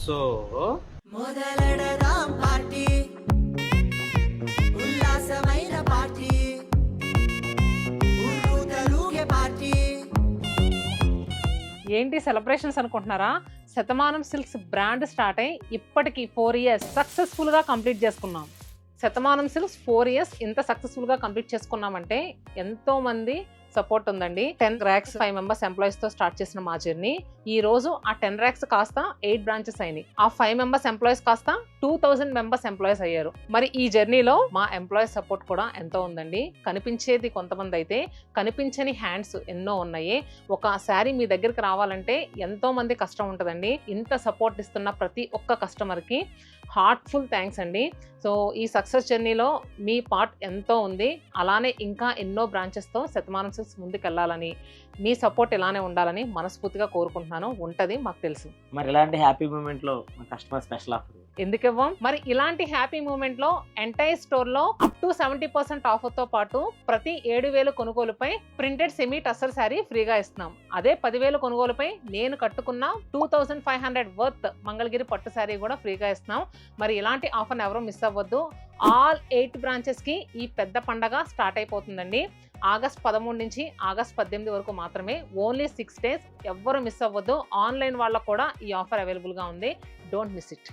So మొదలెడదాం party, ఉల్లాసమైన party, ఉర్రూతలూగే పార్టీ. ఏంటి సెలబ్రేషన్స్ అనుకుంటున్నారా? శతమానం సిల్క్స్ బ్రాండ్ స్టార్ట్ అయ్యి ఇప్పటికి 4 years సక్సెస్ఫుల్గా కంప్లీట్ చేసుకున్నాం. శతమానం సిల్క్స్ 4 years ఇంత సక్సెస్ఫుల్గా కంప్లీట్ చేసుకున్నామంటే ఎంతో మంది సపోర్ట్ ఉందండి. 10 racks 5 members ఎంప్లాయీస్ తో స్టార్ట్ చేసిన మా జర్నీ ఈ రోజు ఆ 10 racks కాస్త 8 branches అయినాయి. ఆ 5 members ఎంప్లాయీస్ కాస్త 2000 members ఎంప్లాయీస్ అయ్యారు. మరి ఈ జర్నీలో మా ఎంప్లాయీస్ సపోర్ట్ కూడా ఎంతో ఉందండి. కనిపించేది కొంతమంది అయితే కనిపించని హ్యాండ్స్ ఎన్నో ఉన్నాయి. ఒక శారీ మీ దగ్గరికి రావాలంటే ఎంతో మంది కష్టం ఉంటుందండి. ఇంత సపోర్ట్ ఇస్తున్న ప్రతి ఒక్క కస్టమర్కి హార్ట్ఫుల్ థ్యాంక్స్ అండి. సో ఈ సక్సెస్ జర్నీలో మీ పార్ట్ ఎంతో ఉంది. అలానే ఇంకా ఎన్నో బ్రాంచెస్తో శతమానం సిల్క్స్ ముందుకెళ్ళాలని, మీ సపోర్ట్ ఇలానే ఉండాలని మనస్ఫూర్తిగా కోరుకుంటున్నాను. ఉంటుంది, మాకు తెలుసు. మరి ఇలాంటి హ్యాపీ మూమెంట్ లో మా కస్టమర్ స్పెషల్ ఆఫర్ ఎందుకు ఇవ్వం? మరి ఇలాంటి హ్యాపీ మూమెంట్ లో ఎంటైర్ స్టోర్ లో అప్ టు 70% ఆఫర్ తో పాటు ప్రతి 7,000 కొనుగోలుపై ప్రింటెడ్ సెమీ టస్సర్ శారీ ఫ్రీగా ఇస్తున్నాం. అదే 10,000 కొనుగోలుపై నేను కట్టుకున్న 2500 వర్త్ మంగళగిరి పట్టు శారీ కూడా ఫ్రీగా ఇస్తున్నాం. మరి ఇలాంటి ఆఫర్ ఎవరూ మిస్ అవ్వద్దు. ఆల్ 8 బ్రాంచెస్ కి ఈ పెద్ద పండగ స్టార్ట్ అయిపోతుందండి. ఆగస్ట్ 13 నుంచి ఆగస్ట్ 18 వరకు మాత్రమే, ఓన్లీ 6 days. ఎవ్వరు మిస్ అవ్వద్దు. ఆన్లైన్ వాళ్ళకు కూడా ఈ ఆఫర్ అవైలబుల్గా ఉంది. Don't miss it.